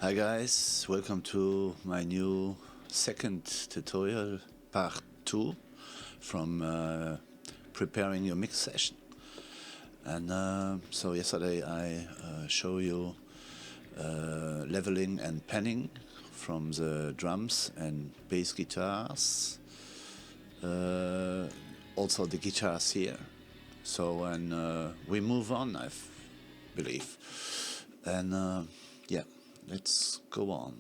Hi guys, welcome to my new second tutorial, part 2 from preparing your mix session. And so yesterday I show you leveling and panning from the drums and bass guitars, also the guitars here. So when we move on, I believe, and yeah, let's go on.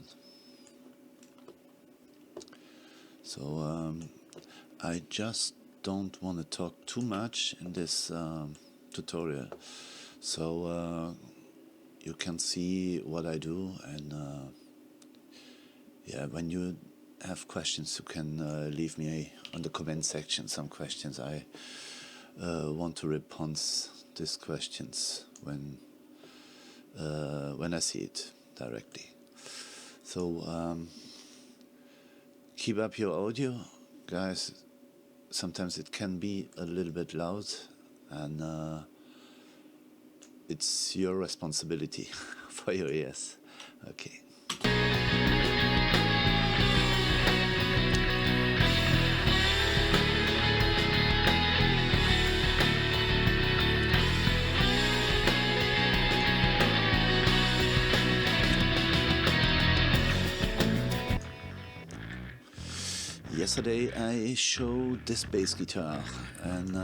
So I just don't want to talk too much in this tutorial, so you can see what I do, and yeah, when you have questions, you can leave me on the comment section some questions. I want to respond these questions when I see it directly. So keep up your audio, guys. Sometimes it can be a little bit loud, and it's your responsibility for your ears. Okay. Yesterday I showed this bass guitar, and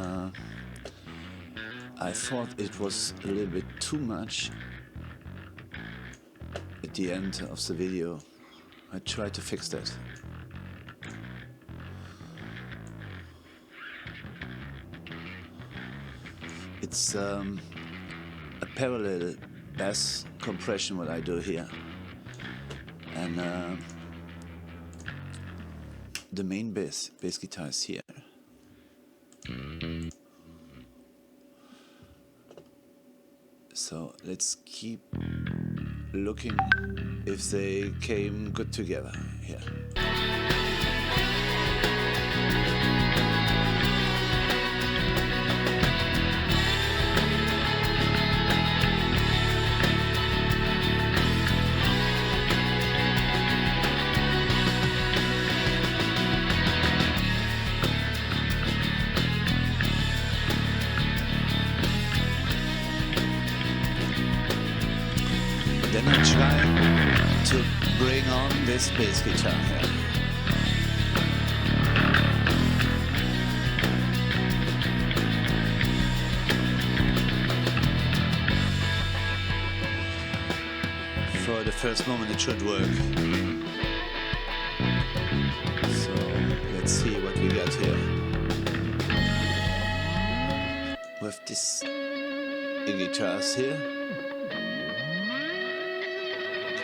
I thought it was a little bit too much at the end of the video. I tried to fix that. It's a parallel bass compression what I do here, and the main bass guitar is here. So let's keep looking if they came good together here. Then I try to bring on this bass guitar here. For the first moment it should work. So let's see what we got here. With these guitars here.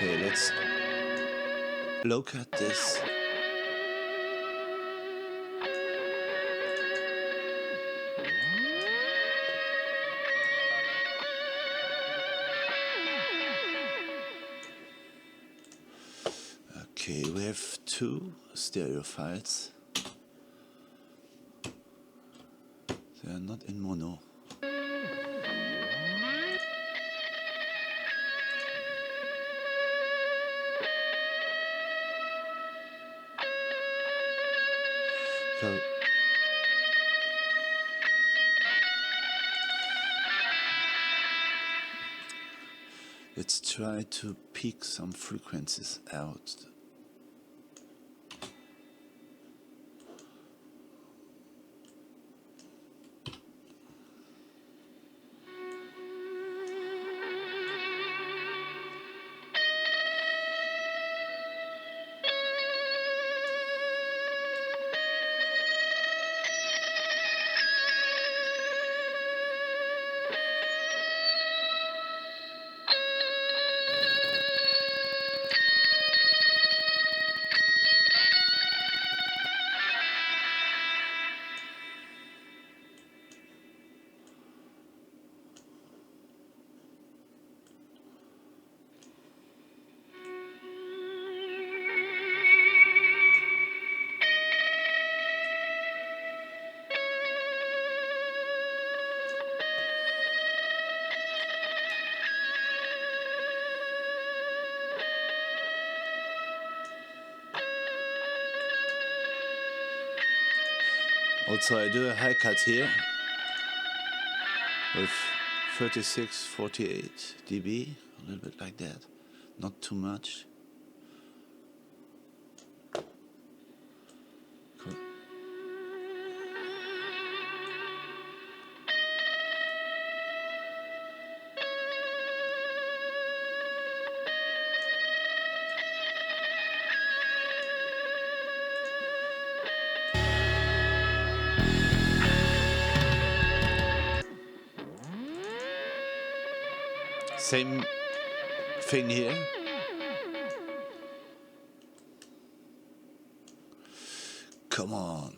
Okay, let's look at this. Okay, we have two stereo files. They are not in mono. So let's try to peak some frequencies out. Also, I do a high cut here with 3648 dB, a little bit like that, not too much. Cool. Same thing here. Come on.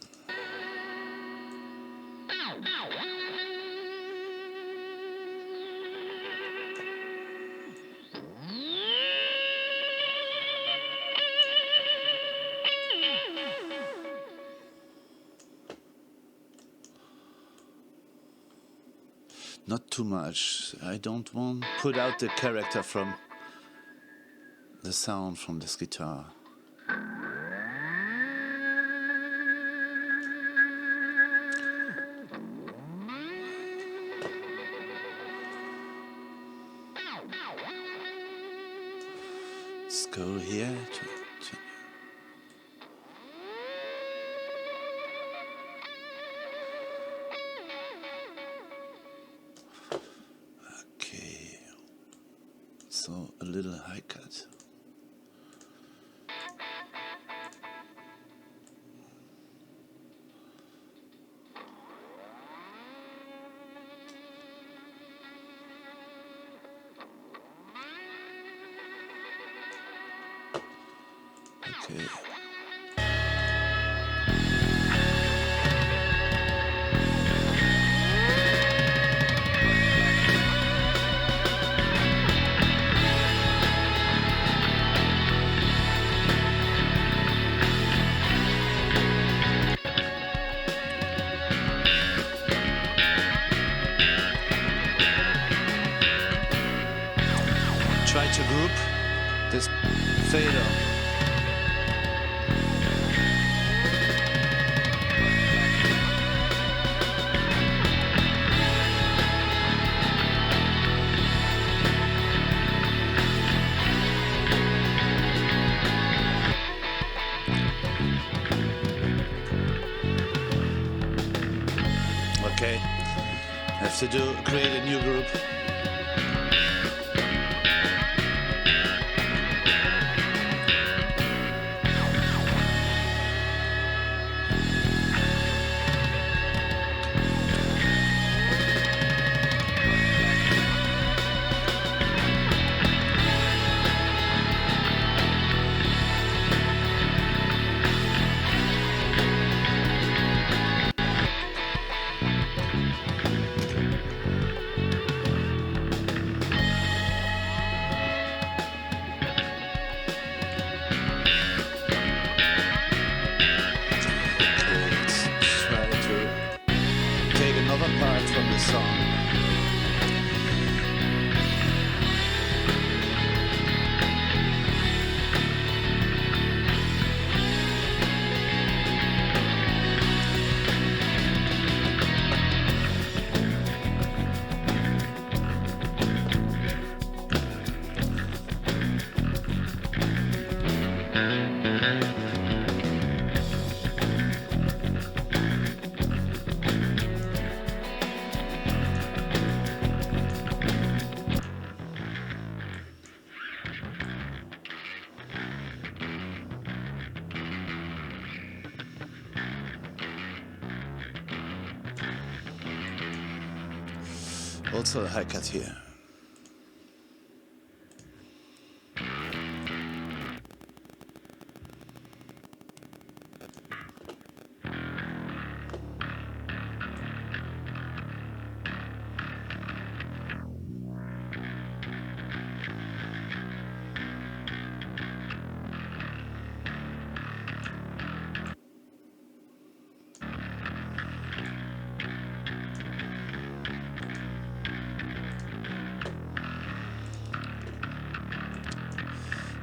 Not too much. I don't want to put out the character from the sound from this guitar. Let's go here. Okay. So a little high cut. Okay. Try to group this fader. Okay, have to create a new group. Part from the song. Also a high cut here.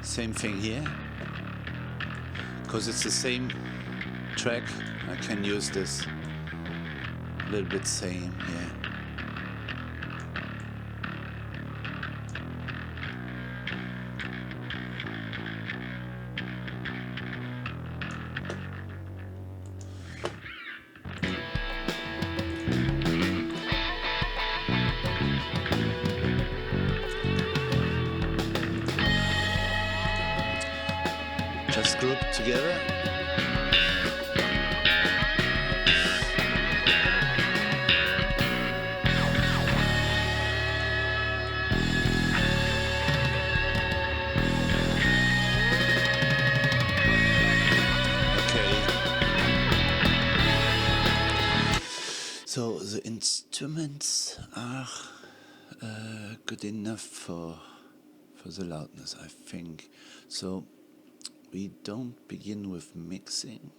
Same thing here, because it's the same track. I can use this a little bit same, yeah. Just group together. Okay. So the instruments are good enough for the loudness, I think. So we don't begin with mixing.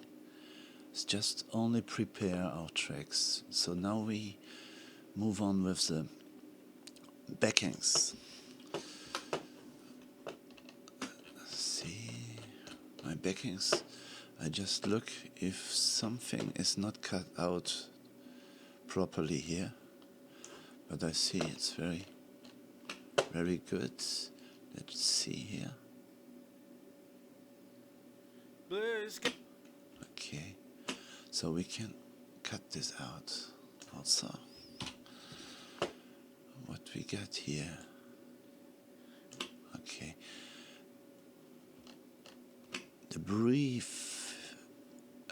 It's just only prepare our tracks. So now we move on with the backings. See my backings. I just look if something is not cut out properly here, but I see it's very, very good. Let's see here. Okay, so we can cut this out also. What we got here. Okay. The brief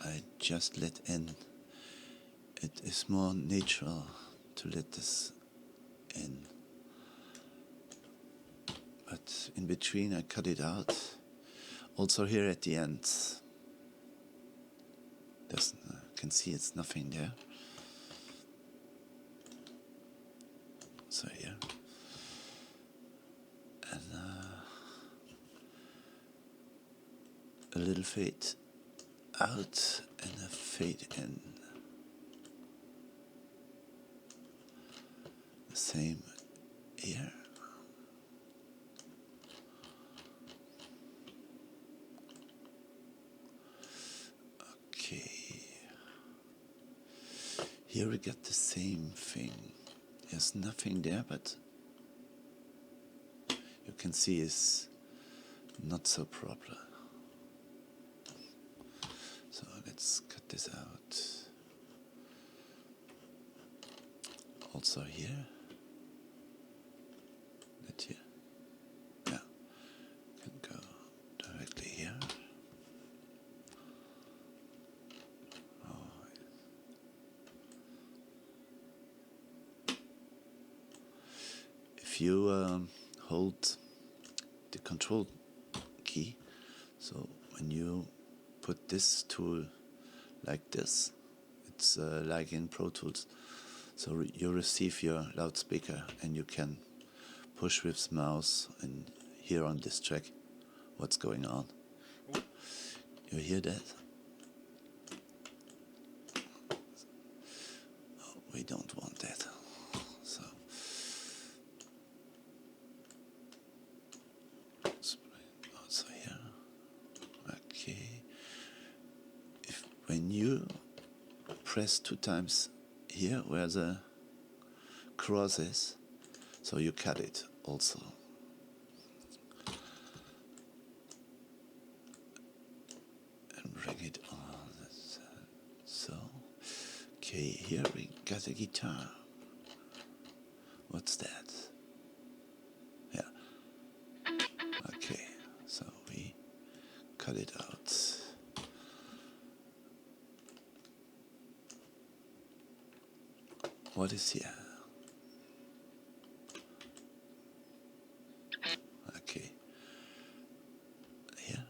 I just let in. It is more natural to let this in. But in between I cut it out. Also here at the end. There's, you can see it's nothing there. So here. And a little fade out and a fade in. The same here. Okay. Here we got the same thing. There's nothing there, but you can see it's not so proper. So let's cut this out. Also here. That here. Yeah. Can go directly here. If you hold the control key, so when you put this tool like this, it's like in Pro Tools, so you receive your loudspeaker and you can push with the mouse and hear on this track what's going on. You hear that? Oh, we don't want that. So also here. Okay. When you press 2 times here where the cross is, so you cut it also. And bring it on. So, okay, here we got a guitar. What's that? Yeah. Okay, so we cut it out. What is here? Okay. Here.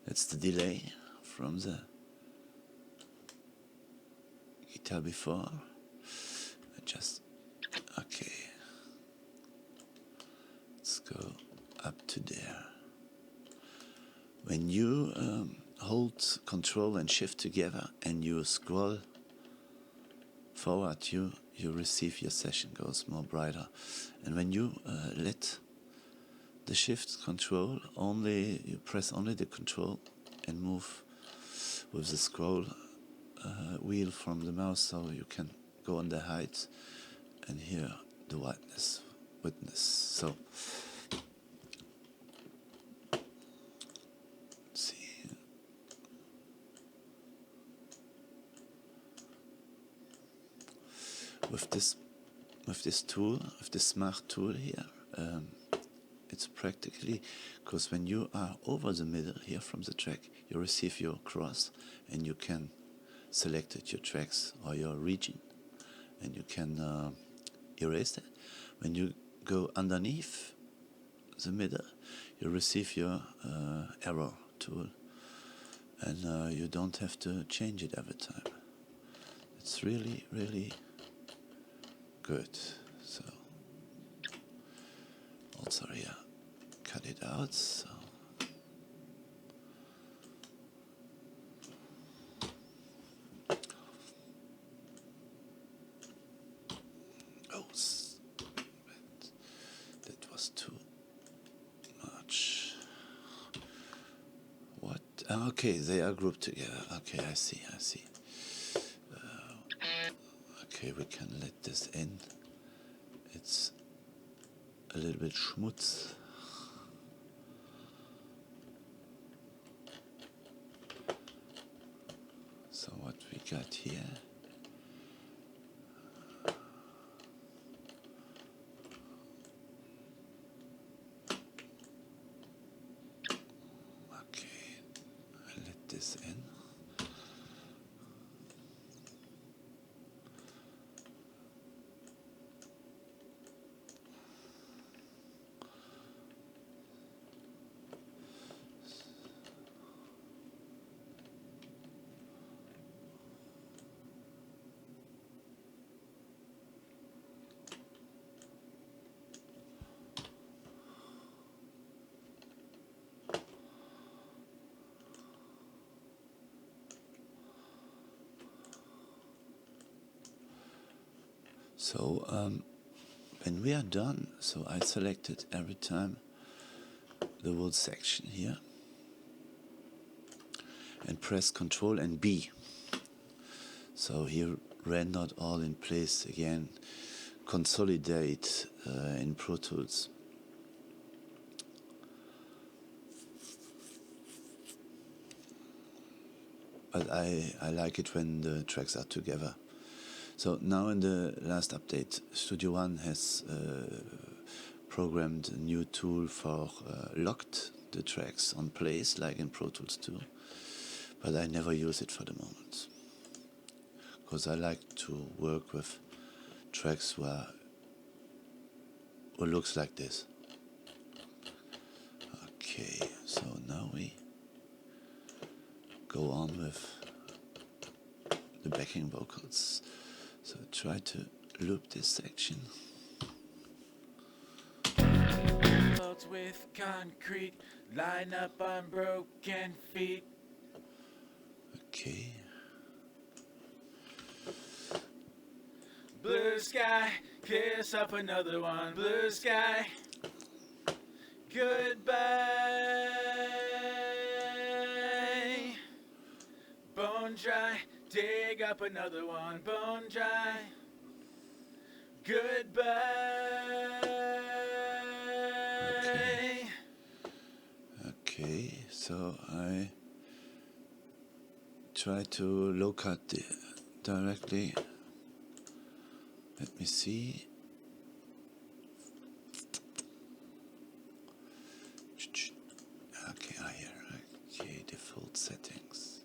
That's the delay from the guitar before. Okay. Let's go up to there. When you hold Control and Shift together and you scroll forward, you receive your session goes more brighter. And when you let the Shift Control only, you press only the Control and move with the scroll wheel from the mouse, so you can go on the height and hear the witness. So let's see. With this tool, with this smart tool here, it's practically, because when you are over the middle here from the track, you receive your cross and you can select your tracks or your region, and you can erase that. When you go underneath the middle, you receive your error tool, and you don't have to change it every time. It's really, really good. So also here, cut it out. So that was too much. What? Okay, they are grouped together. Okay, I see. Okay, we can let this in. It's a little bit schmutz. So what we got here? Okay, I let this in. So when we are done, so I selected every time the whole section here and press Ctrl and B. So here rendered all in place again, consolidate in Pro Tools. But I like it when the tracks are together. So now in the last update, Studio One has programmed a new tool for locked the tracks on place, like in Pro Tools 2. But I never use it for the moment, because I like to work with tracks where it looks like this. Okay, so now we go on with the backing vocals. So try to loop this section. With concrete, line up on broken feet. Okay. Blue sky, kiss up another one. Blue sky, goodbye. Bone dry, dig up another one. Bone dry, goodbye. Okay, so I try to low cut directly. Let me see. Okay, okay, default settings.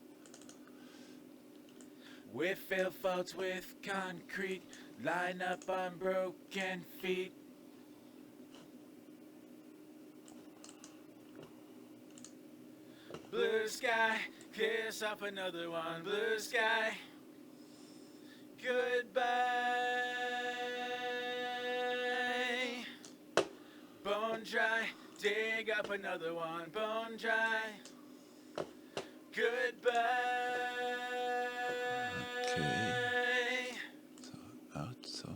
We fill faults with concrete, line up on broken feet. Blue sky, kiss up another one. Blue sky, goodbye. Bone dry, dig up another one. Bone dry, goodbye. Okay. So out. So,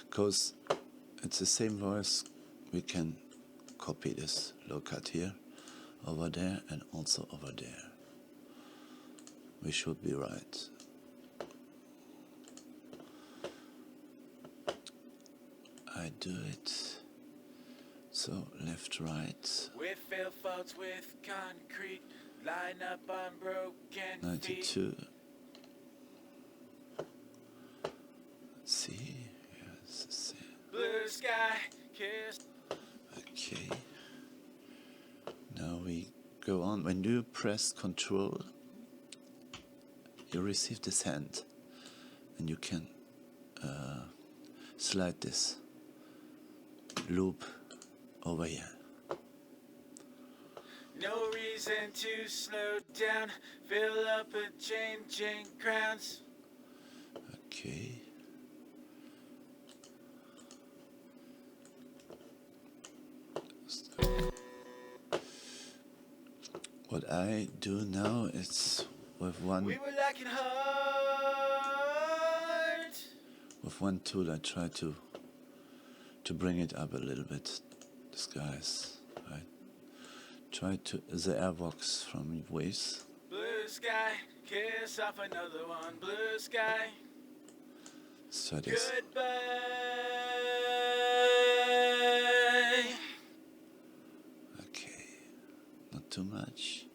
because it's the same voice, we can copy this low cut here, over there, and also over there. We should be right. I do it. So left, right. We fill faults with concrete, line up on broken 92. Let's see. Yes, the same. Blue sky, kiss. Okay. Now we go on. When you press Control, you receive this hand, and you can slide this loop over here. No reason to slow down, fill up with changing crowns. Okay. What I do now is with one We were lacking heart. with one tool I try to bring it up a little bit. This guy's right. Try to the airbox from P.Y.S. Blue sky, kiss off another one. Blue sky, So this. goodbye. Okay. Not too much.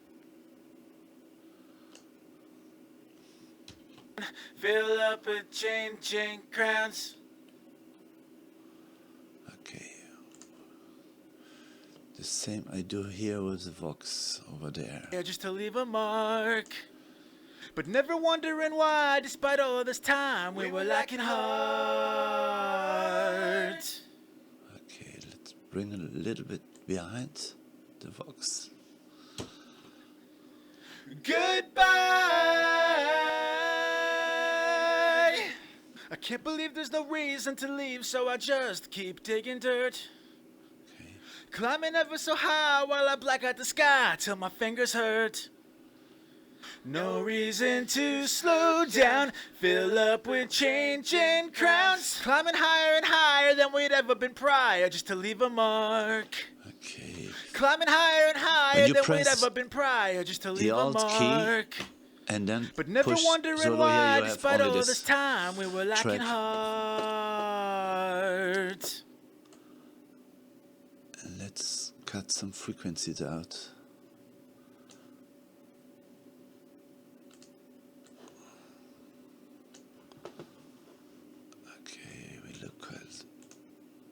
Fill up with changing crowns. Okay. The same I do here with the Vox over there. Yeah, just to leave a mark. But never wondering why, despite all this time, we were lacking heart. Okay, let's bring it a little bit behind the Vox. Goodbye. I can't believe there's no reason to leave, so I just keep digging dirt. Okay. Climbing ever so high while I black out the sky till my fingers hurt. No reason to slow down, fill up with changing crowns. Climbing higher and higher than we'd ever been prior, just to leave a mark. Okay. Climbing higher and higher you than we'd press ever been prior, just to leave a Alt key, mark. and then But never push wondering solo why, here. You have despite only all this this time, we were lacking track. heart. And let's cut some frequencies out. Okay, we look at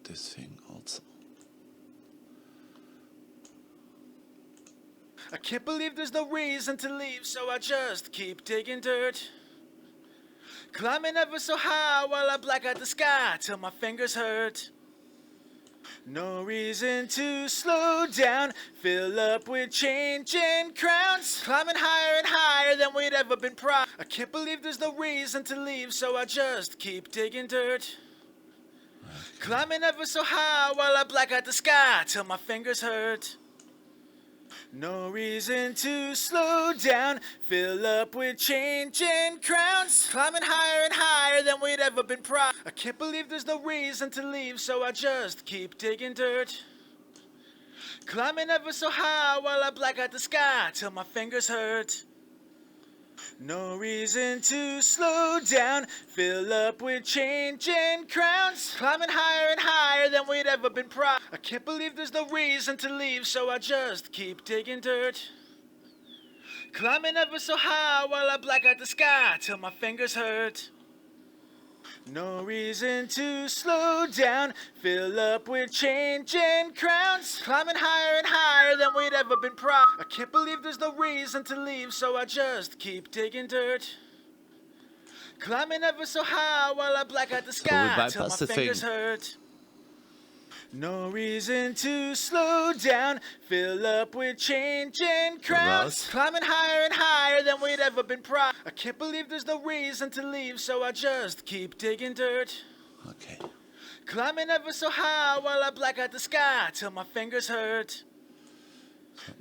this thing also. I can't believe there's no reason to leave, so I just keep digging dirt. Climbing ever so high while I black out the sky till my fingers hurt. No reason to slow down, fill up with changing crowns. Climbing higher and higher than we'd ever been prior. I can't believe there's no reason to leave, so I just keep digging dirt. Climbing ever so high while I black out the sky till my fingers hurt. No reason to slow down, fill up with changing crowns. Climbing higher and higher than we'd ever been prior. I can't believe there's no reason to leave, so I just keep digging dirt. Climbing ever so high while I black out the sky till my fingers hurt. No reason to slow down, fill up with changing crowns. Climbing higher and higher than we'd ever been prior. I can't believe there's no reason to leave, so I just keep digging dirt. Climbing ever so high while I black out the sky till my fingers hurt. No reason to slow down, fill up with changing crowns. Climbing higher and higher than we'd ever been prior. I can't believe there's no reason to leave, so I just keep digging dirt. Climbing ever so high while I black out the sky till my bypass the fingers thing. hurt. No reason to slow down, fill up with changing crowds. Right. Climbing higher and higher than we'd ever been prior. I can't believe there's no reason to leave, so I just keep digging dirt. Okay. Climbing ever so high while I black out the sky till my fingers hurt.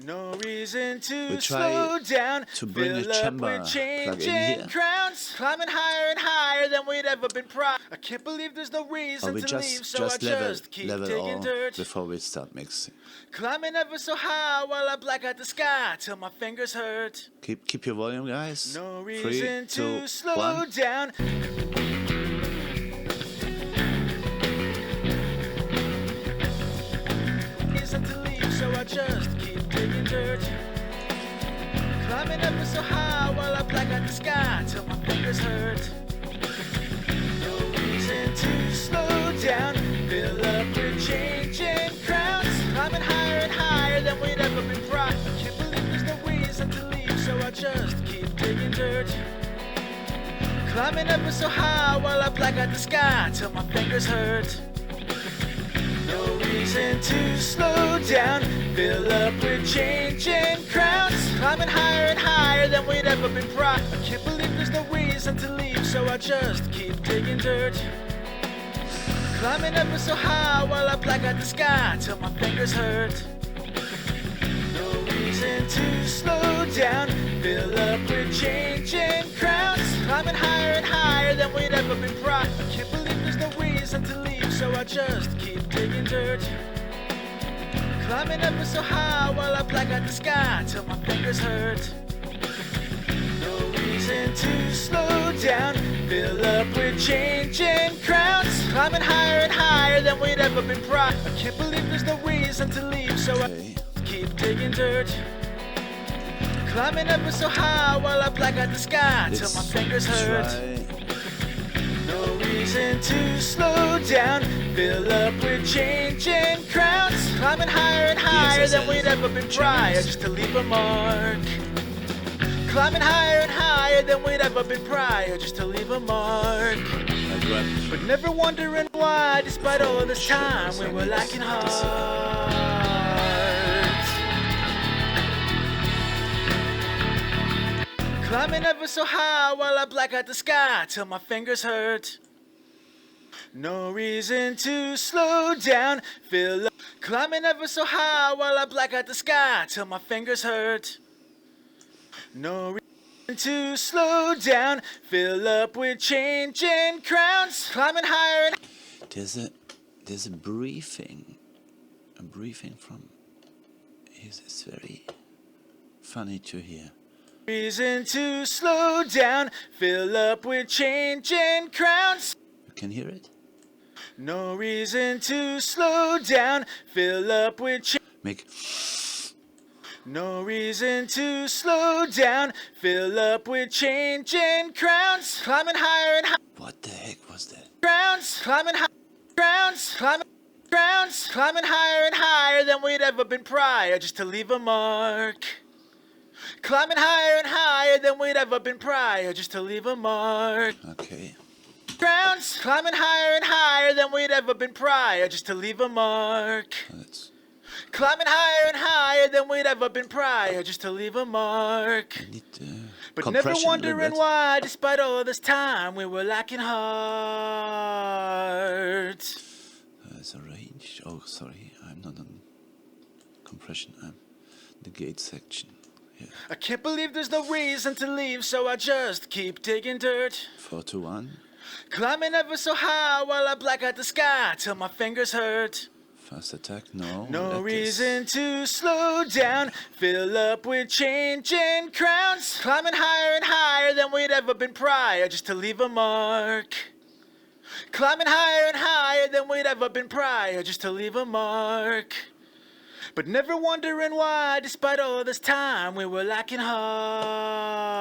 No reason to We try slow down, to bring a fill up chamber with plug in changing here. crowns. Climbing higher and higher than we'd ever been prior. I can't believe there's no Or reason we to just leave, so I just keep level digging all dirt. before we start mixing. Climbing ever so high while I black out the sky till my fingers hurt. Keep your volume, guys. No 3, reason 2, to slow 1. down. just keep digging dirt. Climbing ever so high while I black out the sky till my fingers hurt. No reason to slow down, fill up with changing crowns. Climbing higher and higher than we'd ever been brought. I can't believe there's no reason to leave, so I just keep digging dirt. Climbing ever so high while I black out the sky till my fingers hurt. No reason to slow down, fill up with changing crowns. Climbing higher and higher than we'd ever been brought. I can't believe there's no reason to leave, so I just keep digging dirt. Climbing ever so high while I black out the sky till my fingers hurt. No reason to slow down, fill up with changing crowns. Climbing higher and higher than we'd ever been brought. I can't believe there's no reason to leave, so I just keep digging dirt. Climbing ever so high while I black out the sky till my fingers hurt. No reason to slow down, fill up with changing crowns. Climbing higher and higher than we'd ever been brought. I can't believe there's no reason to leave, so I keep digging dirt. Climbing ever so high while I black out the sky till my fingers hurt. No reason to slow down, fill up with changing crowns. Climbing higher and higher than we'd ever been prior, just to leave a mark. Climbing higher and higher than we'd ever been prior, just to leave a mark. But never wondering why, despite all this time, we were lacking heart. Climbing ever so high while I black out the sky till my fingers hurt. No reason to slow down, fill up. Climbing ever so high while I black out the sky till my fingers hurt. No reason to slow down, fill up with changing crowns. Climbing higher and there's a briefing from. It's very funny to hear. Reason to slow down, fill up with changing crowns. You can hear it? No reason to slow down, fill up with Make. No reason to slow down, fill up with changing crowns. Climbing higher and higher. What the heck was that? Crowns, climbing high. Crowns, climbing. Crowns, climbing higher and higher than we'd ever been prior, just to leave a mark. Climbing higher and higher than we'd ever been prior, just to leave a mark. Okay. Crowns, climbing higher and higher than we'd ever been prior, just to leave a mark. Climbing higher and higher than we'd ever been prior, just to leave a mark. I need but never wondering why, despite all this time, we were lacking heart. There's a range. Oh, sorry, I'm not on compression. I'm the gate section. Yeah. I can't believe there's no reason to leave, so I just keep digging dirt. 4 to 1. Climbing ever so high while I black out the sky till my fingers hurt. Fast attack, no. No reason to slow down, fill up with changing crowns. Climbing higher and higher than we'd ever been prior, just to leave a mark. Climbing higher and higher than we'd ever been prior, just to leave a mark. But never wondering why, despite all this time, we were lacking heart.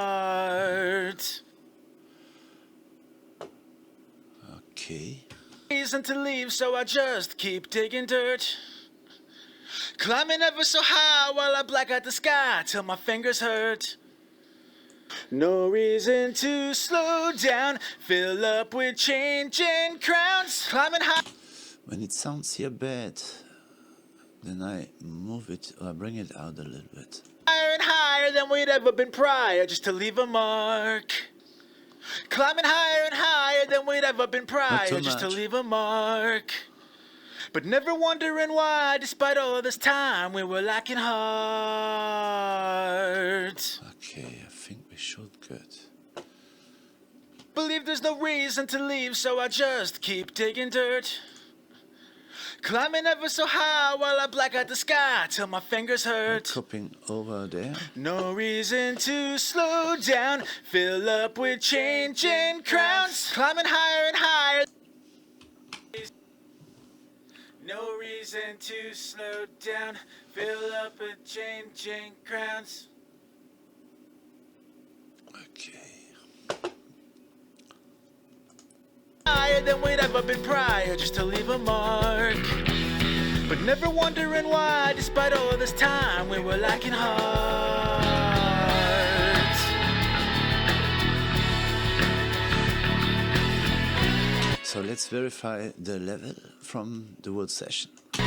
Okay. Reason to leave, so I just keep digging dirt. Climbing ever so high while I black out the sky till my fingers hurt. No reason to slow down, fill up with changing crowns. Climbing high. When it sounds here bad, then I move it or bring it out a little bit. Higher and higher than we'd ever been prior, just to leave a mark. Climbing higher and higher than we'd ever been prior, just to leave a mark. But never wondering why, despite all this time, we were lacking heart. Okay, I think we should get. Believe there's no reason to leave, so I just keep digging dirt. Climbing ever so high while I black out the sky till my fingers hurt. Cupping over there. No reason to slow down, fill up with changing crowns. Climbing higher and higher. No reason to slow down. Fill up with changing crowns. Okay. Higher than we'd ever been prior, just to leave a mark. But never wondering why, despite all this time, we were lacking heart. So let's verify the level from the word session. Blue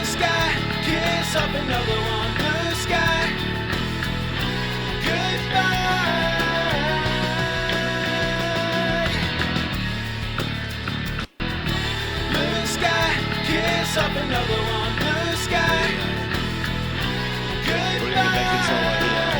sky, kiss up another one. Blue sky, goodbye. Blue sky, kiss up another one. Blue sky, Bring the backings over here.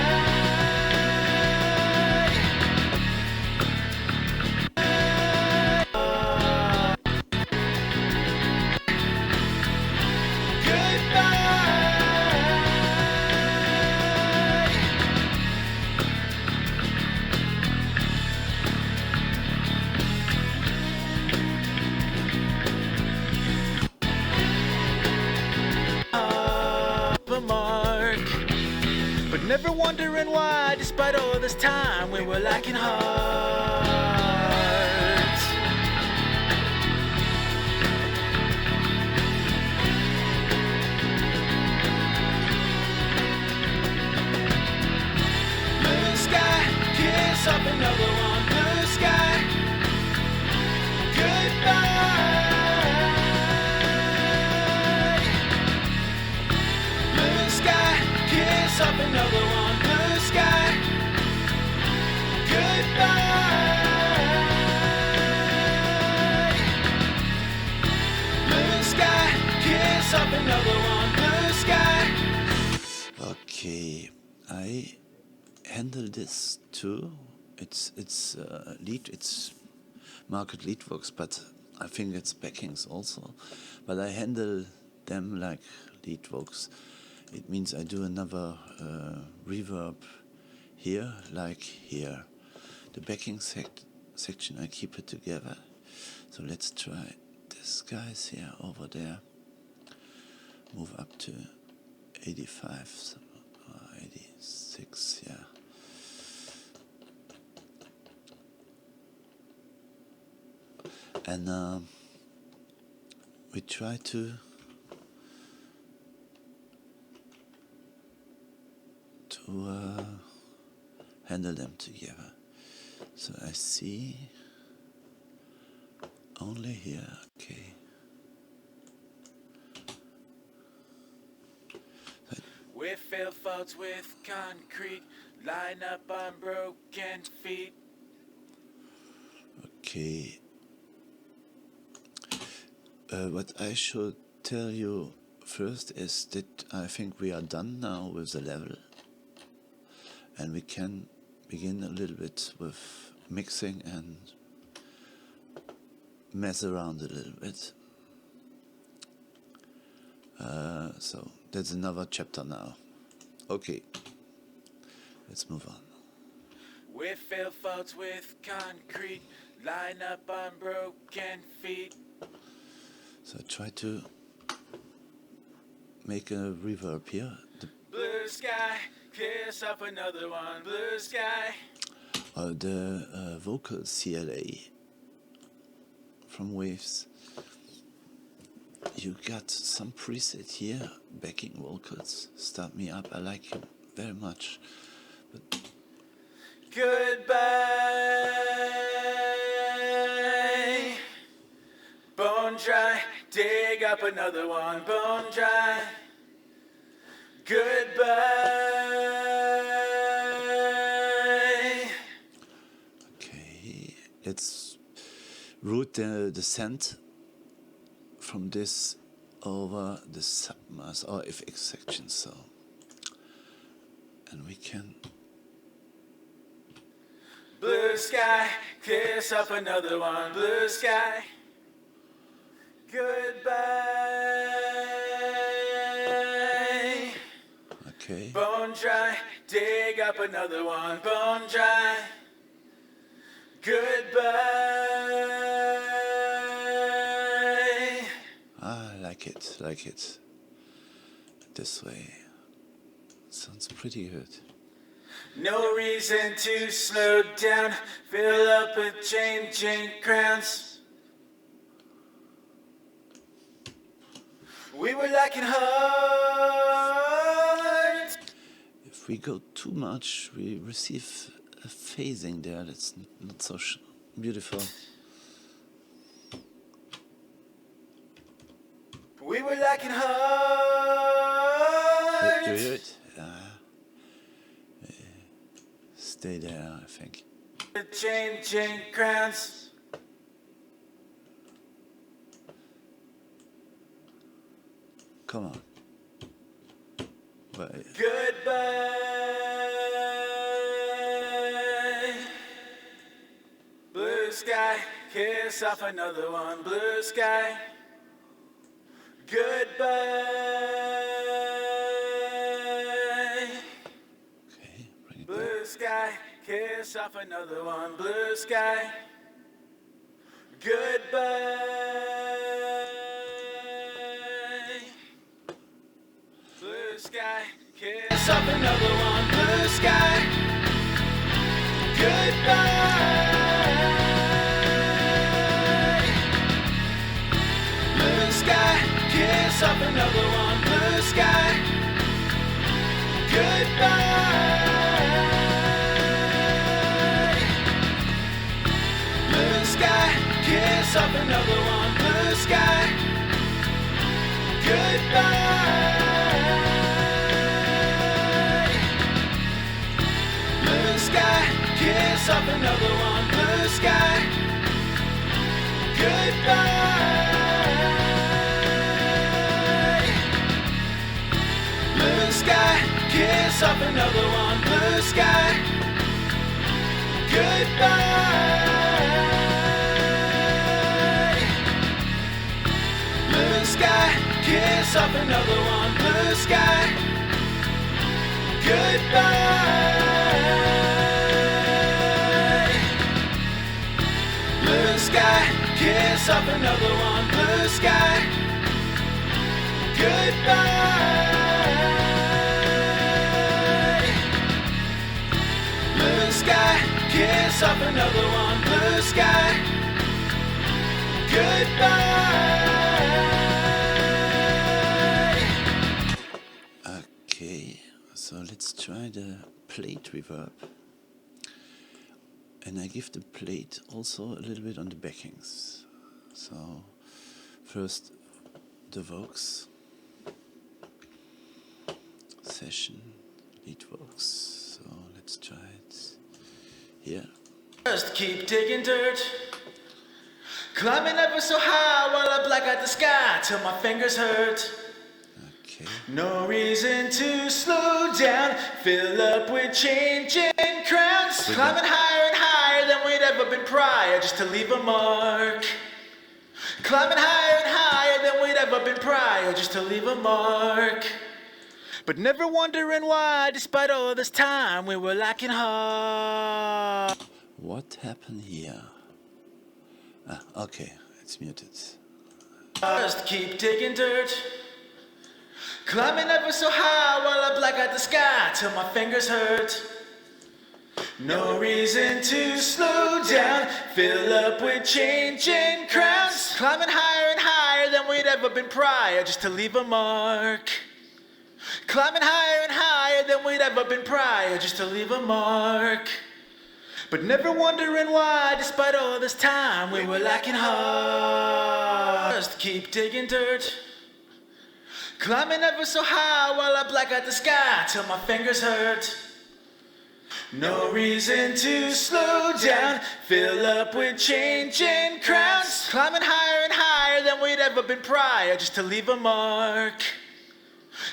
Mark, but never wondering why, despite all this time, we were lacking heart. Blue sky, kiss up another one. Blue sky, goodbye. Kiss up another one. Blue sky, goodbye. Blue sky, kiss up another one. Blue sky. Okay, I handle this too. It's lead. It's market lead works, but I think it's backings also. But I handle them like lead works. It means I do another reverb here, like here. The backing section, I keep it together. So let's try this guys here, over there. Move up to 85, 86, yeah. And we try to handle them together. So I see only here, okay. We fill faults with concrete, line up on broken feet. Okay. What I should tell you first is that I think we are done now with the level. And we can begin a little bit with mixing and mess around a little bit. So that's another chapter now. Okay, let's move on. We fill faults with concrete, line up on broken feet. So I try to make a reverb here. Blue sky, kiss up another one. Blue sky. The vocal CLA from Waves. You got some preset here, backing vocals. Start me up. I like him very much. But Goodbye. Bone dry, dig up another one. Bone dry. Goodbye. okay, let's route the descent from this over the submass or FX section. So, and we can. Blue sky, kiss up another one. Blue sky. Goodbye. Okay. Bone dry, dig up another one. Bone dry. Goodbye. Ah, like it. This way. Sounds pretty good. No reason to slow down, fill up with changing crowns. We were lacking heart. If we go too much, we receive a phasing there that's not so beautiful. We were lacking heart. Do you hear it? Stay there, I think. The changing crowns. Come on. But, Goodbye. Blue sky, kiss off another one. Blue sky. Goodbye. okay, bring it Blue sky, kiss off another one. Blue sky. Goodbye. Blue sky, kiss off another one. Blue sky. Goodbye. Blue sky, kiss off another one. Blue sky. Goodbye. Blue sky, kiss off another one. Blue sky. Goodbye. Blue sky, kiss off another one. Blue sky. Goodbye. Blue sky, kiss off another one. Blue sky. Goodbye. Blue sky, kiss off another one. Blue sky. Goodbye. Blue sky, kiss off another one. Blue sky. Goodbye. Blue sky, kiss off another one. Blue sky. Goodbye. Okay, so let's try the plate reverb. And I give the plate also a little bit on the backings. So first the Vox session, lead Vox. So let's try it here. Just keep digging dirt, climbing ever so high while I black out the sky till my fingers hurt. Okay. No reason to slow down, fill up with changing crowns, climbing higher and higher than we'd ever been prior, just to leave a mark. Climbing higher and higher than we'd ever been prior, just to leave a mark. But never wondering why, despite all this time, we were lacking heart. What happened here? Ah, okay, it's muted. Just keep digging dirt, climbing ever so high while I black out the sky till my fingers hurt. No reason to slow down, fill up with changing crowns, climbing higher and higher than we'd ever been prior, just to leave a mark. Climbing higher and higher than we'd ever been prior, just to leave a mark. But never wondering why, despite all this time, we were lacking heart. Just keep digging dirt, climbing ever so high while I black out the sky till my fingers hurt. No reason to slow down, fill up with changing crowns, climbing higher and higher than we'd ever been prior, just to leave a mark.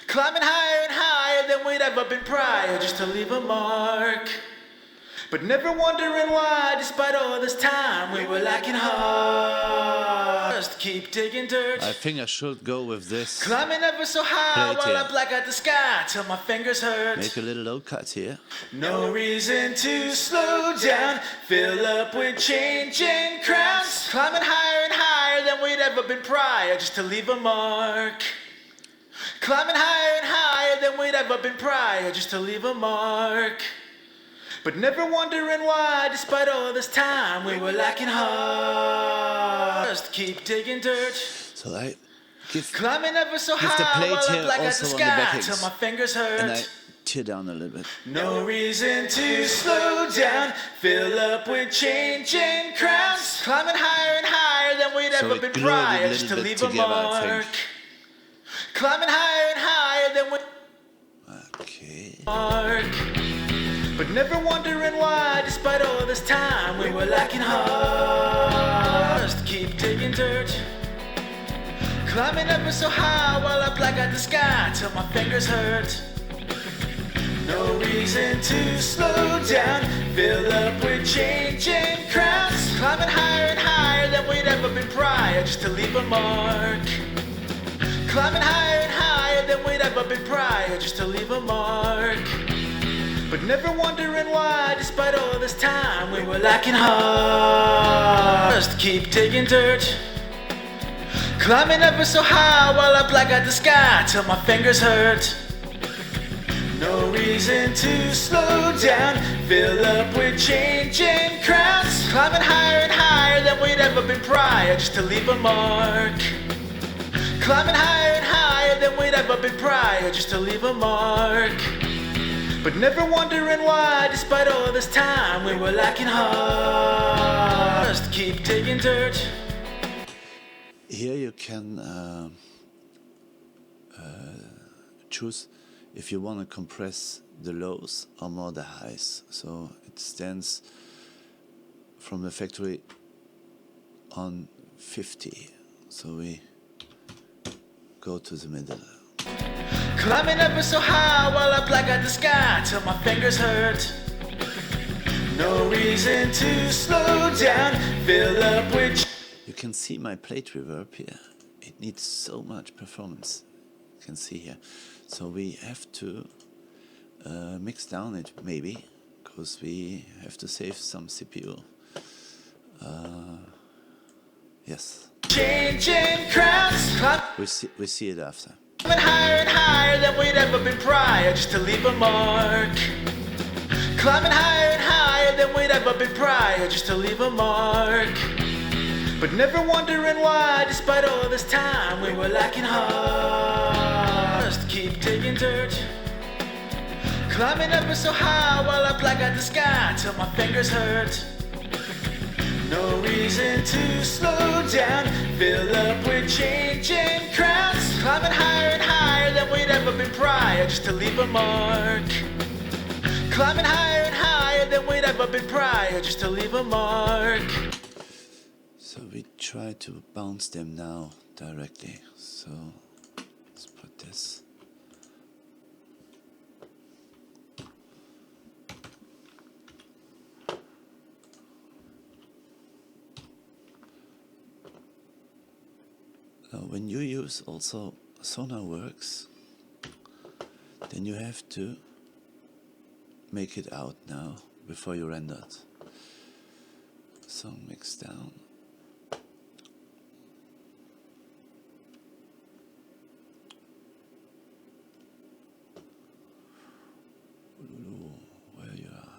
Climbing higher and higher than we'd ever been prior, just to leave a mark. But never wondering why, despite all this time, we were lacking hard. Just keep digging dirt. I think I should go with this. Climbing ever so high Plate while I here. black out the sky till my fingers hurt. Make a little low cut here. No reason to slow down. Fill up with changing crowns. Climbing higher and higher than we'd ever been prior, just to leave a mark. Climbing higher and higher than we'd ever been prior, just to leave a mark. But never wondering why, despite all this time, we were lacking hard. Just keep digging dirt. So I give Climbing ever so the high plate while I here black out also the on the sky backings. till my fingers hurt. and I tear down a little bit. No reason to slow down. Fill up with changing crowns. Climbing higher and higher than we'd So ever we been glue it a prior, little just to bit leave a together, I mark. think. Climbing higher and higher than we Okay. mark. But never wondering why, despite all this time, we were lacking hard. Just keep digging dirt. Climbing ever so high while I black out the sky till my fingers hurt. No reason to slow down. Fill up with changing crowns. Climbing higher and higher than we'd ever been prior, just to leave a mark. Climbing higher and higher than we'd ever been prior, just to leave a mark. But never wondering why, despite all this time, we were lacking hard. Just keep digging dirt. Climbing ever so high while I black out the sky till my fingers hurt. No reason to slow down. Fill up with changing crowns. Climbing higher and higher than we'd ever been prior, just to leave a mark. Climbing higher and higher than we'd ever been prior, just to leave a mark. But never wondering why, despite all this time, we were lacking hard. Just keep digging dirt. Here you can choose if you want to compress the lows or more the highs. So it stands from the factory on 50. So we go to the middle. Climbing ever so high while I black out the sky till my fingers hurt. No reason to slow down. Fill up with You can see my plate reverb here. It needs so much performance. You can see here. So we have to mix down it maybe, because we have to save some CPU. Yes. changing crowns. We see it after. Climbing higher and higher than we'd ever been prior, just to leave a mark. Climbing higher and higher than we'd ever been prior, just to leave a mark. But never wondering why, despite all this time, we were lacking hard. Just keep digging dirt. Climbing ever so high while I black out the sky till my fingers hurt. No reason to slow down. Fill up with changing crowns. Climbing higher and higher than we'd ever been prior, just to leave a mark. Climbing higher and higher than we'd ever been prior, just to leave a mark. So we try to bounce them now directly. So let's put this. Now when you use also SonarWorks, then you have to make it out now before you render it. So mix down. Where you are.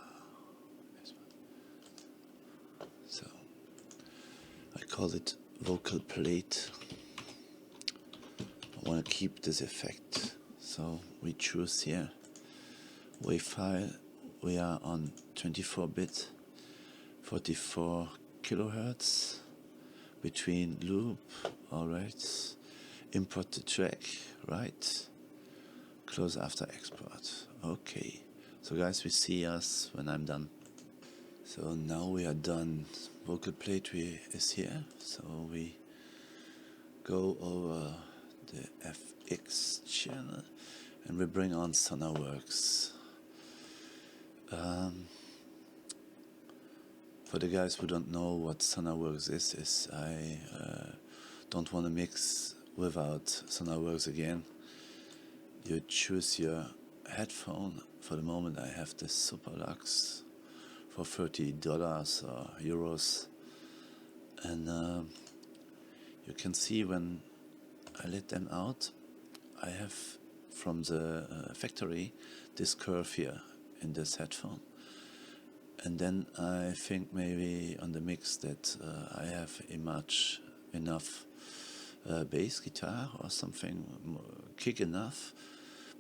So I call it vocal plate. I want to keep this effect, so we choose here wave file. We are on 24-bit, 44 kilohertz between loop. All right, import the track, right, close after export. Okay, so guys, we see us when I'm done. So now we are done. Vocal plate is here, so we go over the FX channel and we bring on SonarWorks. For the guys who don't know what SonarWorks is I don't want to mix without SonarWorks again. You choose your headphone. For the moment I have this Super Lux for $30 or euros, and you can see when I let them out, I have from the factory this curve here in this headphone, and then I think maybe on the mix that I have enough bass guitar or something, kick enough,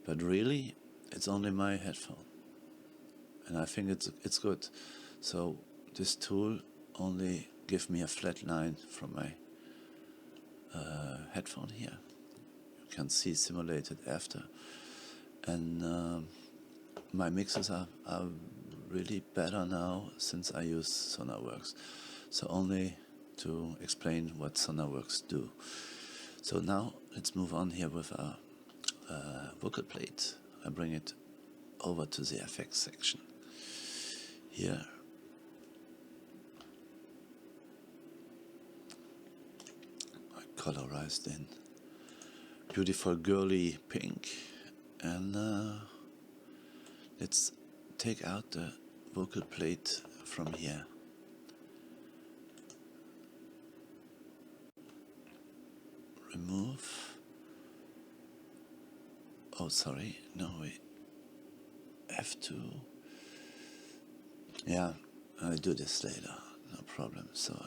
but really it's only my headphone, and I think it's good. So this tool only gives me a flat line from my headphone here. You can see simulated after, and my mixes are really better now since I use SonarWorks. So only to explain what SonarWorks do. So now let's move on here with our vocal plate. I bring it over to the effects section. Here I colorized in beautiful girly pink, and let's take out the vocal plate from here. Remove. Oh, sorry. No, we have to. Yeah, I'll do this later. No problem. So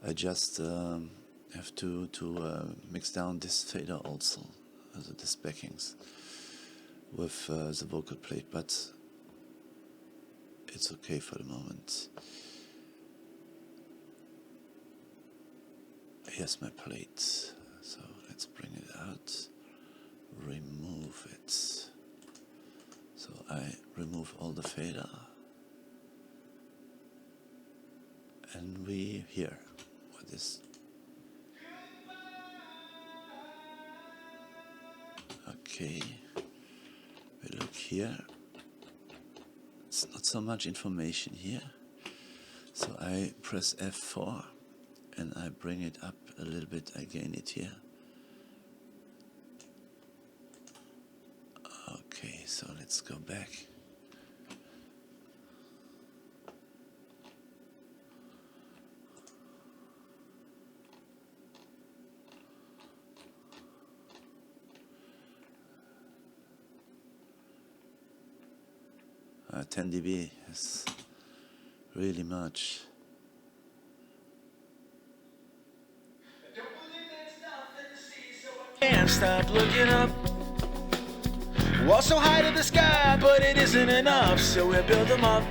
I just have to mix down this fader also, this backings with the vocal plate, but it's okay for the moment. Here's my plate, so let's bring it out, remove it. So I remove all the fader, and we hear what is. Okay, we look here. It's not so much information here, so I press F4 and I bring it up a little bit. I gain it here. Okay, so let's go back. Uh, 10 dB is really much. Can't stop looking up. Walls so high to the sky, but it isn't enough, so we build them up.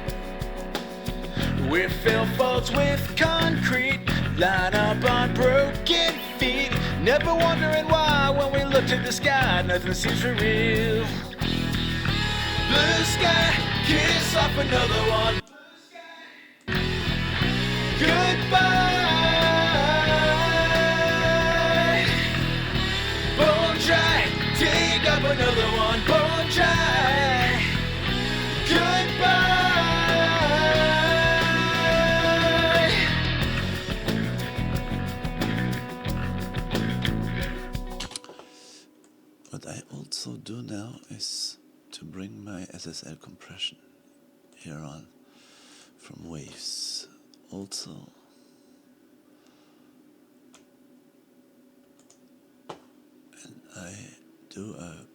We fill faults with concrete, line up on broken feet, never wondering why when we look to the sky, nothing seems for real. Blue sky, kiss off another one. Goodbye. Bone dry, dig up another one. Bone dry. Goodbye. What I also do now is to bring my SSL compression here on from waves. Also, and I do a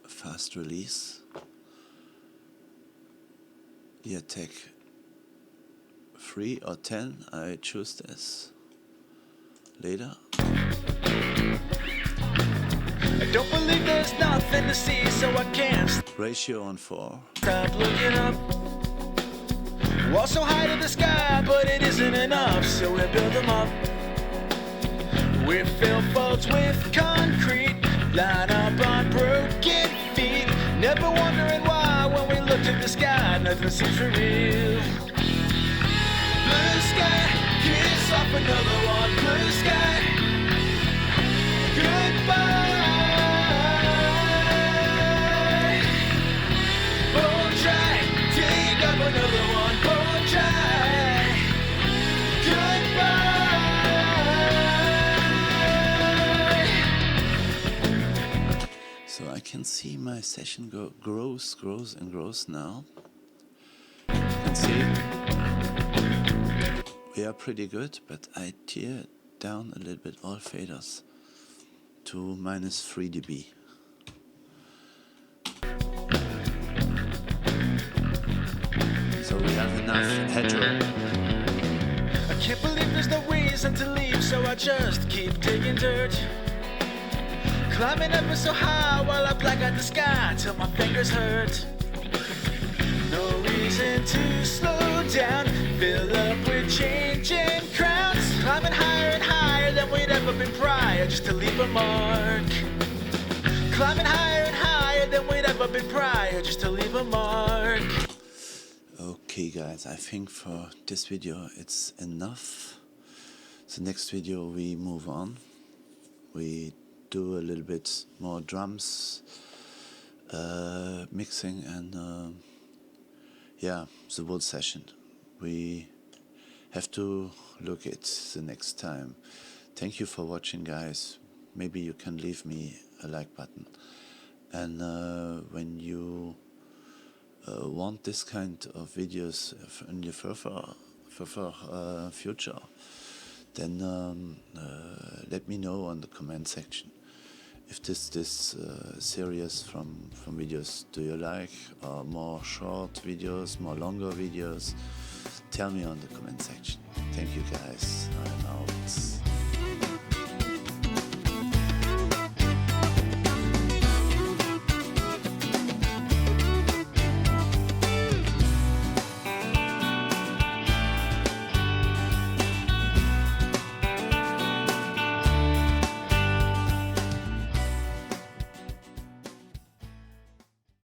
fast release. Here, take 3 or 10. I choose this later. I don't believe there's nothing to see, so I can't Ratio on 4. stop looking up. Walls so high to the sky, but it isn't enough, so we build them up. We fill faults with concrete, line up on broken feet, never wondering why when we look to the sky, nothing seems for real. Blue sky, kiss off another one. Blue sky, goodbye. Bone dry, dig up another one. Bone dry. So I can see my session grows and grows now. You can see we are pretty good, but I tear down a little bit all faders to -3 dB. So we have enough headroom. I can't believe there's no reason to leave, so I just keep digging dirt. Climbing ever so high while I black out the sky till my fingers hurt. No reason to slow down, fill up with changing crowns. Climbing higher and higher than we'd ever been prior, just to leave a mark. Climbing higher and higher than we'd ever been prior, just to leave a mark. Okay guys, I think for this video it's enough. The next video we move on. We do a little bit more drums, mixing, and yeah, the whole session. We have to look at the next time. Thank you for watching guys. Maybe you can leave me a like button, and when you want this kind of videos in the further future, then let me know on the comment section. If this series from videos do you like, or more short videos, more longer videos, tell me on the comment section. Thank you guys, I'm out.